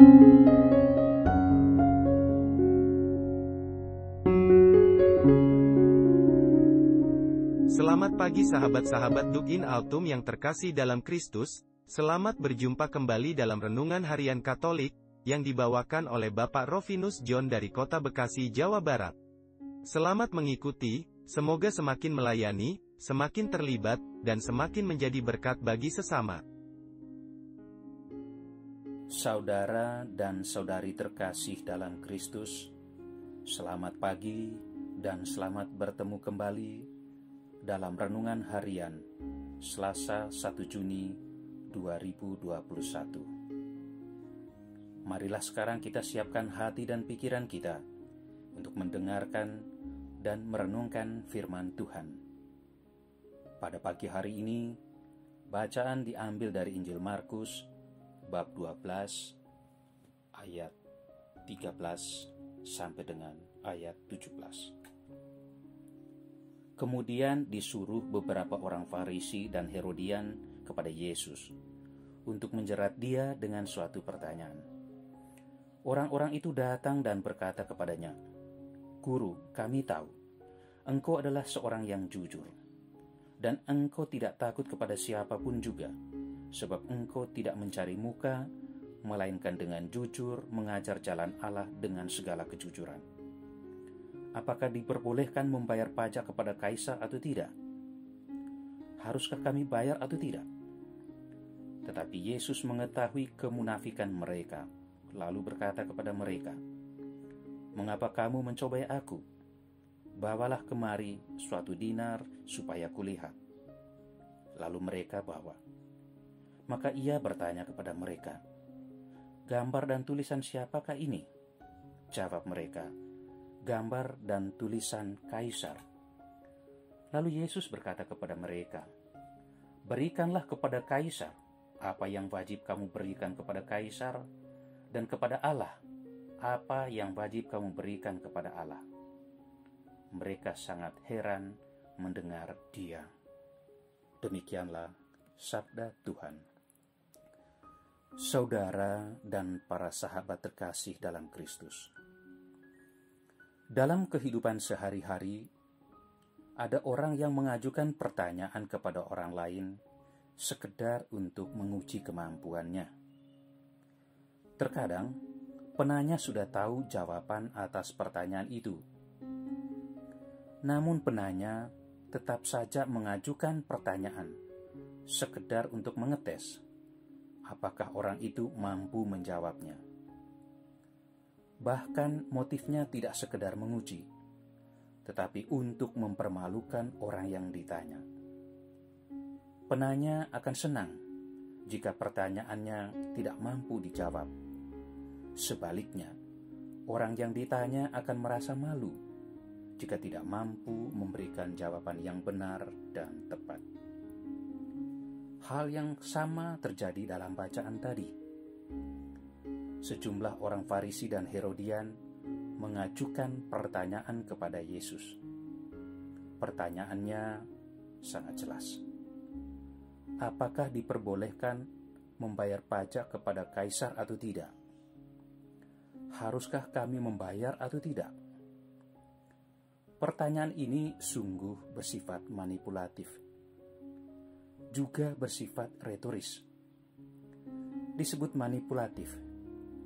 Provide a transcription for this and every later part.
Selamat pagi sahabat-sahabat Duk in Altum yang terkasih dalam Kristus. Selamat berjumpa kembali dalam Renungan Harian Katolik, yang dibawakan oleh Bapak Rovinus John dari Kota Bekasi, Jawa Barat. Selamat mengikuti, semoga semakin melayani, semakin terlibat, dan semakin menjadi berkat bagi sesama. Saudara dan saudari terkasih dalam Kristus, selamat pagi dan selamat bertemu kembali dalam Renungan Harian Selasa 1 Juni 2021. Marilah sekarang kita siapkan hati dan pikiran kita untuk mendengarkan dan merenungkan firman Tuhan. Pada pagi hari ini, bacaan diambil dari Injil Markus bab 12 ayat 13 sampai dengan ayat 17. Kemudian disuruh beberapa orang Farisi dan Herodian kepada Yesus untuk menjerat dia dengan suatu pertanyaan. Orang-orang itu datang dan berkata kepadanya, "Guru, kami tahu, engkau adalah seorang yang jujur, dan engkau tidak takut kepada siapapun juga, sebab engkau tidak mencari muka, melainkan dengan jujur mengajar jalan Allah dengan segala kejujuran. Apakah diperbolehkan membayar pajak kepada kaisar atau tidak? Haruskah kami bayar atau tidak?" Tetapi Yesus mengetahui kemunafikan mereka, lalu berkata kepada mereka, "Mengapa kamu mencobai aku? Bawalah kemari suatu dinar supaya kulihat." Lalu mereka bawa. Maka ia bertanya kepada mereka, "Gambar dan tulisan siapakah ini?" Jawab mereka, "Gambar dan tulisan Kaisar." Lalu Yesus berkata kepada mereka, "Berikanlah kepada Kaisar apa yang wajib kamu berikan kepada Kaisar, dan kepada Allah apa yang wajib kamu berikan kepada Allah." Mereka sangat heran mendengar dia. Demikianlah sabda Tuhan. Saudara dan para sahabat terkasih dalam Kristus, dalam kehidupan sehari-hari, ada orang yang mengajukan pertanyaan kepada orang lain sekedar untuk menguji kemampuannya. Terkadang, penanya sudah tahu jawaban atas pertanyaan itu. Namun penanya tetap saja mengajukan pertanyaan sekedar untuk mengetes apakah orang itu mampu menjawabnya. Bahkan motifnya tidak sekedar menguji, tetapi untuk mempermalukan orang yang ditanya. Penanya akan senang jika pertanyaannya tidak mampu dijawab. Sebaliknya, orang yang ditanya akan merasa malu jika tidak mampu memberikan jawaban yang benar dan tepat. Hal yang sama terjadi dalam bacaan tadi. Sejumlah orang Farisi dan Herodian mengajukan pertanyaan kepada Yesus. Pertanyaannya sangat jelas. Apakah diperbolehkan membayar pajak kepada kaisar atau tidak? Haruskah kami membayar atau tidak? Pertanyaan ini sungguh bersifat manipulatif, juga bersifat retoris. Disebut manipulatif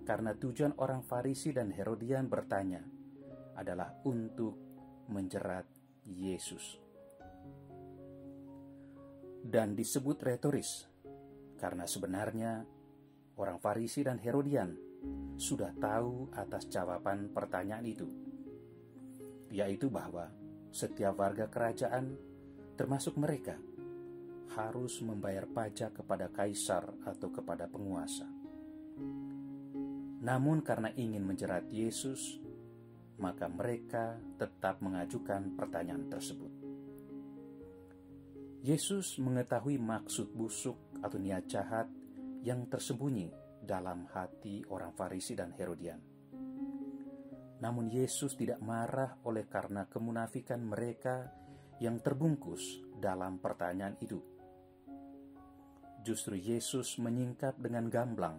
karena tujuan orang Farisi dan Herodian bertanya adalah untuk menjerat Yesus. Dan disebut retoris karena sebenarnya orang Farisi dan Herodian sudah tahu atas jawaban pertanyaan itu, yaitu bahwa setiap warga kerajaan, termasuk mereka, harus membayar pajak kepada kaisar atau kepada penguasa. Namun karena ingin menjerat Yesus, maka mereka tetap mengajukan pertanyaan tersebut. Yesus mengetahui maksud busuk atau niat jahat yang tersembunyi dalam hati orang Farisi dan Herodian. Namun Yesus tidak marah oleh karena kemunafikan mereka yang terbungkus dalam pertanyaan itu. Justru Yesus menyingkap dengan gamblang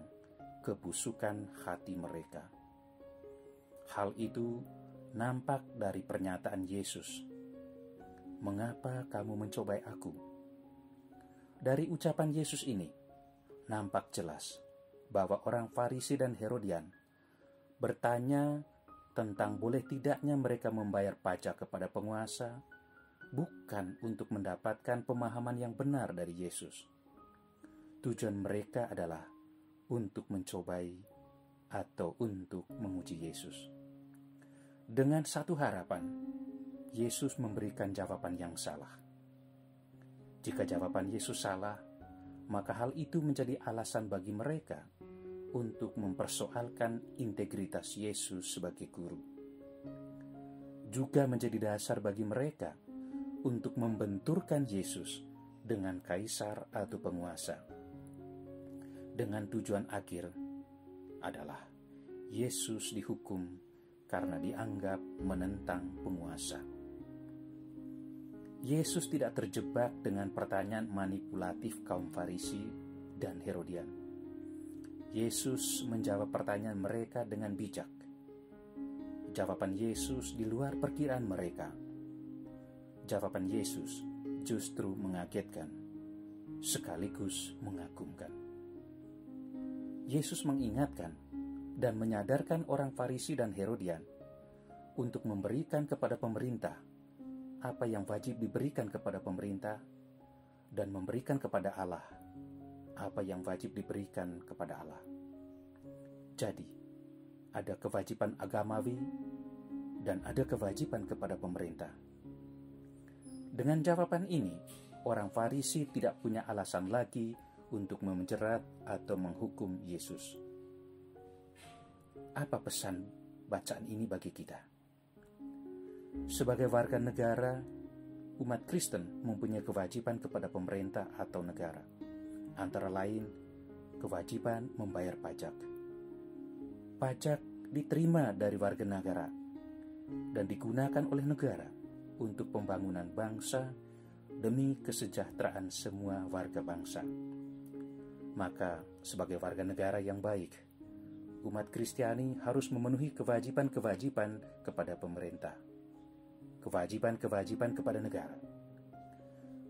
kebusukan hati mereka. Hal itu nampak dari pernyataan Yesus, "Mengapa kamu mencobai aku?" Dari ucapan Yesus ini, nampak jelas bahwa orang Farisi dan Herodian bertanya tentang boleh tidaknya mereka membayar pajak kepada penguasa, bukan untuk mendapatkan pemahaman yang benar dari Yesus. Tujuan mereka adalah untuk mencobai atau untuk menguji Yesus. Dengan satu harapan, Yesus memberikan jawaban yang salah. Jika jawaban Yesus salah, maka hal itu menjadi alasan bagi mereka untuk mempersoalkan integritas Yesus sebagai guru. Juga menjadi dasar bagi mereka untuk membenturkan Yesus dengan kaisar atau penguasa. Dengan tujuan akhir adalah Yesus dihukum karena dianggap menentang penguasa. Yesus tidak terjebak dengan pertanyaan manipulatif kaum Farisi dan Herodian. Yesus menjawab pertanyaan mereka dengan bijak. Jawaban Yesus di luar perkiraan mereka. Jawaban Yesus justru mengagetkan, sekaligus mengagumkan. Yesus mengingatkan dan menyadarkan orang Farisi dan Herodian untuk memberikan kepada pemerintah apa yang wajib diberikan kepada pemerintah dan memberikan kepada Allah apa yang wajib diberikan kepada Allah. Jadi, ada kewajiban agamawi dan ada kewajiban kepada pemerintah. Dengan jawaban ini, orang Farisi tidak punya alasan lagi untuk menjerat atau menghukum Yesus. Apa pesan bacaan ini bagi kita? Sebagai warga negara, umat Kristen mempunyai kewajiban kepada pemerintah atau negara. Antara lain, kewajiban membayar pajak. Pajak diterima dari warga negara dan digunakan oleh negara untuk pembangunan bangsa demi kesejahteraan semua warga bangsa. Maka, sebagai warga negara yang baik, umat Kristiani harus memenuhi kewajiban-kewajiban kepada pemerintah, kewajiban-kewajiban kepada negara,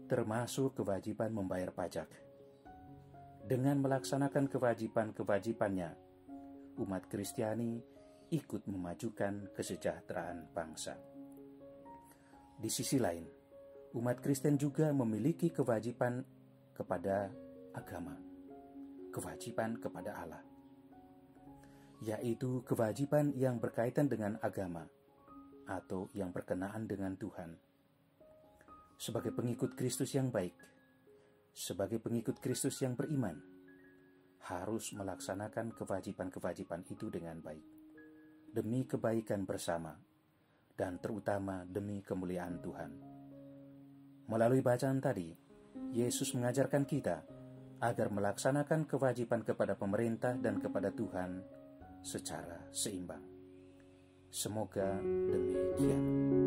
termasuk kewajiban membayar pajak. Dengan melaksanakan kewajiban-kewajibannya, umat Kristiani ikut memajukan kesejahteraan bangsa. Di sisi lain, umat Kristen juga memiliki kewajiban kepada agama, kewajiban kepada Allah, yaitu kewajiban yang berkaitan dengan agama atau yang berkenaan dengan Tuhan. Sebagai pengikut Kristus yang baik, sebagai pengikut Kristus yang beriman, harus melaksanakan kewajiban-kewajiban itu dengan baik, demi kebaikan bersama, dan terutama demi kemuliaan Tuhan. Melalui bacaan tadi, Yesus mengajarkan kita agar melaksanakan kewajiban kepada pemerintah dan kepada Tuhan secara seimbang. Semoga demikian.